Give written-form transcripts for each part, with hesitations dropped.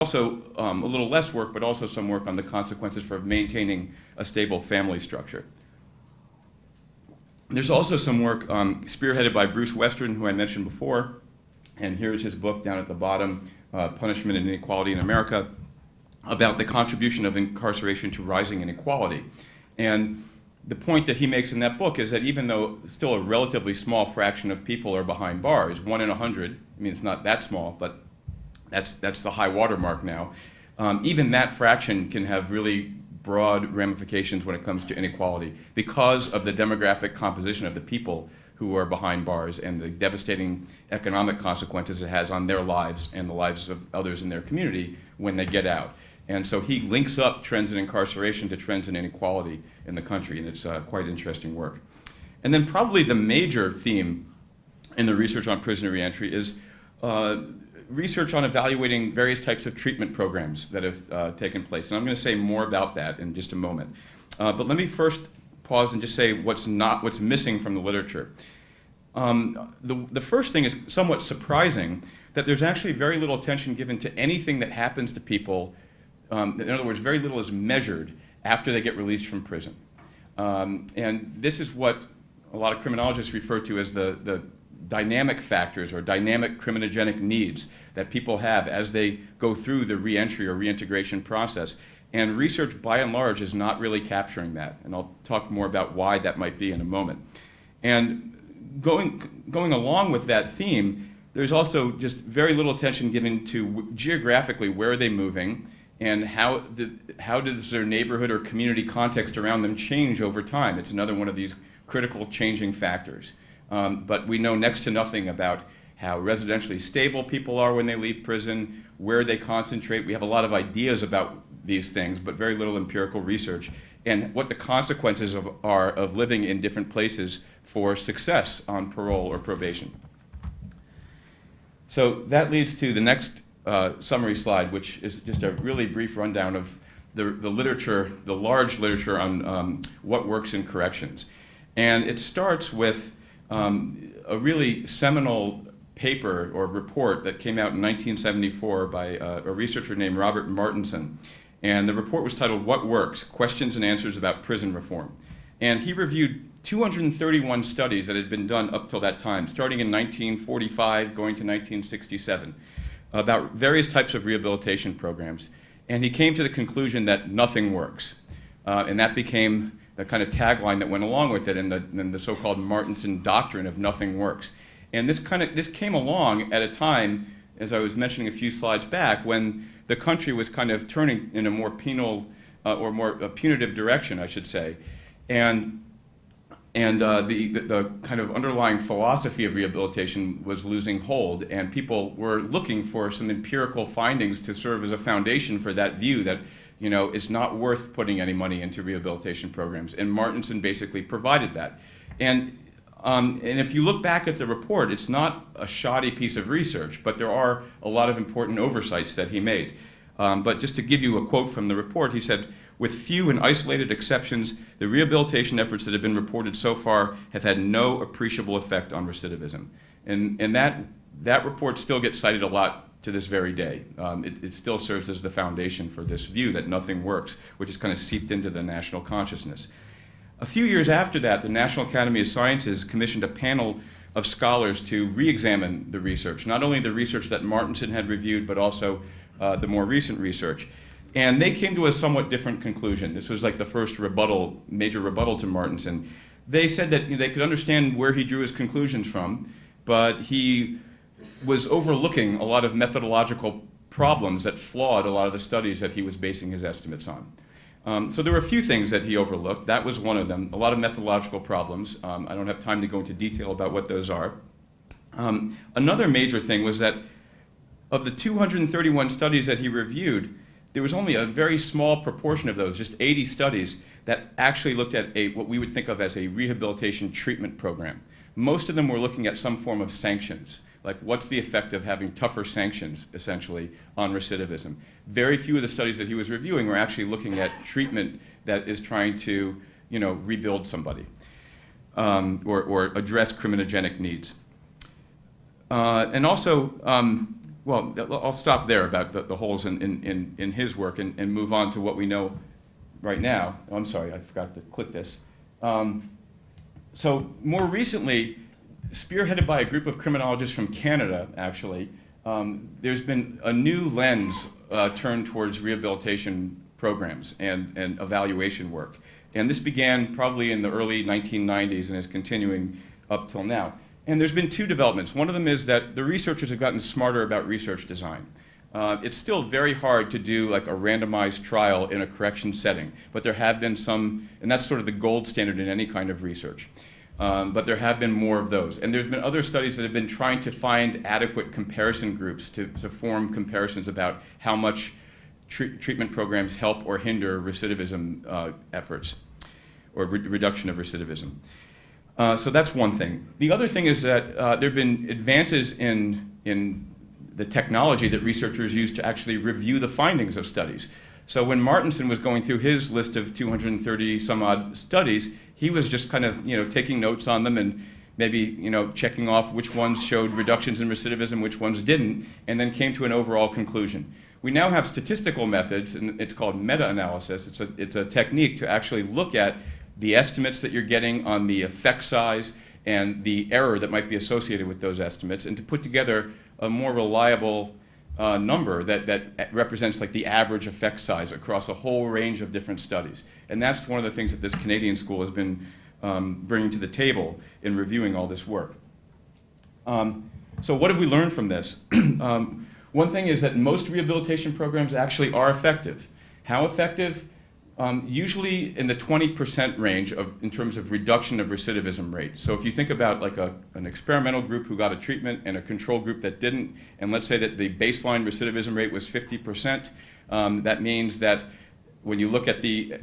also a little less work, but also some work on the consequences for maintaining a stable family structure. There's also some work spearheaded by Bruce Western, who I mentioned before, and here's his book down at the bottom, Punishment and Inequality in America, about the contribution of incarceration to rising inequality. And the point that he makes in that book is that even though still a relatively small fraction of people are behind bars, 1 in 100, I mean, it's not that small, but that's the high water mark now, even that fraction can have really broad ramifications when it comes to inequality because of the demographic composition of the people who are behind bars and the devastating economic consequences it has on their lives and the lives of others in their community when they get out. And so he links up trends in incarceration to trends in inequality in the country, and it's quite interesting work. And then probably the major theme in the research on prisoner reentry is research on evaluating various types of treatment programs that have taken place. And I'm going to say more about that in just a moment. But let me first pause and just say what's missing from the literature. The first thing is somewhat surprising, that there's actually very little attention given to anything that happens to people. In other words, very little is measured after they get released from prison. And this is what a lot of criminologists refer to as the dynamic factors or dynamic criminogenic needs that people have as they go through the reentry or reintegration process. And research, by and large, is not really capturing that. And I'll talk more about why that might be in a moment. And going along with that theme, there's also just very little attention given to geographically where are they moving, and how does their neighborhood or community context around them change over time. It's another one of these critical changing factors. But we know next to nothing about how residentially stable people are when they leave prison, where they concentrate. We have a lot of ideas about these things, but very little empirical research, and what the consequences are of living in different places for success on parole or probation. So that leads to the next summary slide, which is just a really brief rundown of the literature, the large literature on what works in corrections. And it starts with a really seminal paper or report that came out in 1974 by a researcher named Robert Martinson. And the report was titled, What Works? Questions and Answers About Prison Reform. And he reviewed 231 studies that had been done up till that time, starting in 1945, going to 1967, about various types of rehabilitation programs. And he came to the conclusion that nothing works. And that became the kind of tagline that went along with it, and the so-called Martinson doctrine of nothing works. And this came along at a time, as I was mentioning a few slides back, when the country was kind of turning in a more penal or more punitive direction, I should say. And the kind of underlying philosophy of rehabilitation was losing hold, and people were looking for some empirical findings to serve as a foundation for that view that, you know, it's not worth putting any money into rehabilitation programs. And Martinson basically provided that. And if you look back at the report, it's not a shoddy piece of research, but there are a lot of important oversights that he made. But just to give you a quote from the report, he said, with few and isolated exceptions, the rehabilitation efforts that have been reported so far have had no appreciable effect on recidivism. And that report still gets cited a lot to this very day. It still serves as the foundation for this view that nothing works, which is kind of seeped into the national consciousness. A few years after that, the National Academy of Sciences commissioned a panel of scholars to re-examine the research, not only the research that Martinson had reviewed, but also the more recent research. And they came to a somewhat different conclusion. This was like the first major rebuttal to Martinson. They said that they could understand where he drew his conclusions from, but he was overlooking a lot of methodological problems that flawed a lot of the studies that he was basing his estimates on. So there were a few things that he overlooked. That was one of them, a lot of methodological problems. I don't have time to go into detail about what those are. Another major thing was that of the 231 studies that he reviewed, there was only a very small proportion of those, just 80 studies, that actually looked at what we would think of as a rehabilitation treatment program. Most of them were looking at some form of sanctions, like what's the effect of having tougher sanctions, essentially, on recidivism. Very few of the studies that he was reviewing were actually looking at treatment that is trying to, rebuild somebody or address criminogenic needs. And also, well, I'll stop there about the holes in his work and move on to what we know right now. Oh, I'm sorry, I forgot to click this. So more recently, spearheaded by a group of criminologists from Canada, actually, there's been a new lens turned towards rehabilitation programs and evaluation work. And this began probably in the early 1990s and is continuing up till now. And there's been two developments. One of them is that the researchers have gotten smarter about research design. It's still very hard to do like a randomized trial in a correction setting, but there have been some, and that's sort of the gold standard in any kind of research. But there have been more of those. And there's been other studies that have been trying to find adequate comparison groups to form comparisons about how much treatment programs help or hinder recidivism efforts, or reduction of recidivism. So that's one thing. The other thing is that there have been advances in the technology that researchers use to actually review the findings of studies. So when Martinson was going through his list of 230 some odd studies, he was just kind of taking notes on them and maybe checking off which ones showed reductions in recidivism, which ones didn't, and then came to an overall conclusion. We now have statistical methods, and it's called meta-analysis. It's a technique to actually look at the estimates that you're getting on the effect size and the error that might be associated with those estimates, and to put together a more reliable number that represents like the average effect size across a whole range of different studies. And that's one of the things that this Canadian school has been bringing to the table in reviewing all this work. So what have we learned from this? One thing is that most rehabilitation programs actually are effective. How effective? Usually in the 20% range in terms of reduction of recidivism rate. So if you think about like an experimental group who got a treatment and a control group that didn't, and let's say that the baseline recidivism rate was 50%, that means that when you look at the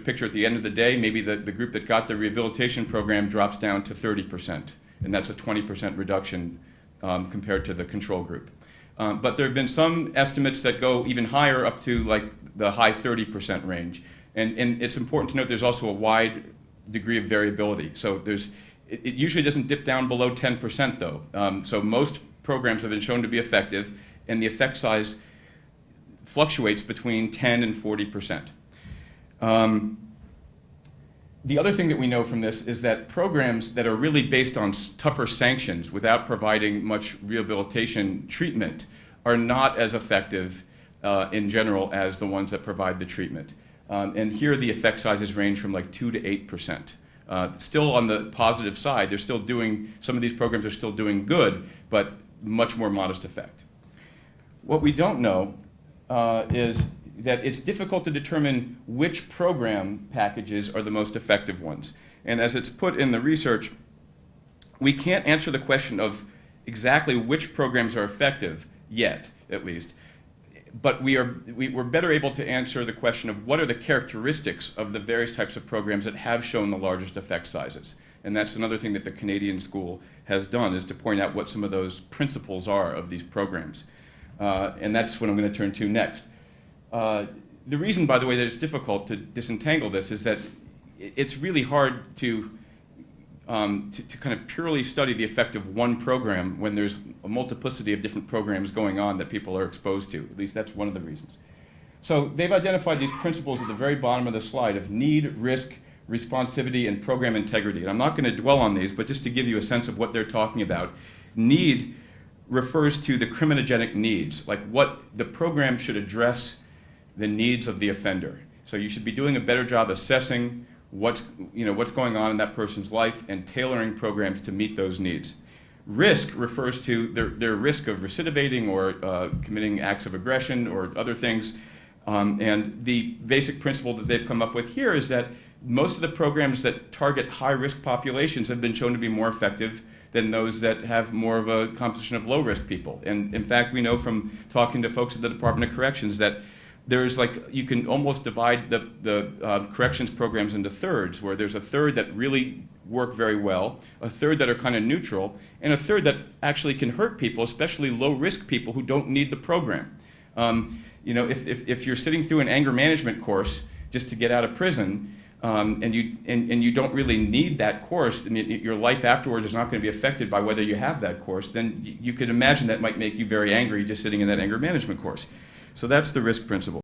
picture at the end of the day, maybe the group that got the rehabilitation program drops down to 30%, and that's a 20% reduction compared to the control group. But there have been some estimates that go even higher, up to like the high 30% range. And it's important to note there's also a wide degree of variability. So it usually doesn't dip down below 10% though. So most programs have been shown to be effective, and the effect size fluctuates between 10 and 40%. The other thing that we know from this is that programs that are really based on tougher sanctions without providing much rehabilitation treatment are not as effective in general as the ones that provide the treatment. And here the effect sizes range from like 2 to 8%. Still on the positive side, some of these programs are still doing good, but much more modest effect. What we don't know is that it's difficult to determine which program packages are the most effective ones. And as it's put in the research, we can't answer the question of exactly which programs are effective yet, at least. But we're better able to answer the question of what are the characteristics of the various types of programs that have shown the largest effect sizes. And that's another thing that the Canadian school has done, is to point out what some of those principles are of these programs. And that's what I'm going to turn to next. The reason, by the way, that it's difficult to disentangle this is that it's really hard to kind of purely study the effect of one program when there's a multiplicity of different programs going on that people are exposed to. At least that's one of the reasons. So they've identified these principles at the very bottom of the slide of need, risk, responsivity, and program integrity. And I'm not going to dwell on these, but just to give you a sense of what they're talking about. Need refers to the criminogenic needs, like what the program should address the needs of the offender. So you should be doing a better job assessing what's going on in that person's life and tailoring programs to meet those needs. Risk refers to their risk of recidivating or committing acts of aggression or other things. And the basic principle that they've come up with here is that most of the programs that target high-risk populations have been shown to be more effective than those that have more of a composition of low-risk people. And in fact, we know from talking to folks at the Department of Corrections that there's you can almost divide the corrections programs into thirds, where there's a third that really work very well, a third that are kind of neutral, and a third that actually can hurt people, especially low-risk people who don't need the program. If you're sitting through an anger management course just to get out of prison, and you don't really need that course, and your life afterwards is not going to be affected by whether you have that course, then you could imagine that might make you very angry just sitting in that anger management course. So that's the risk principle.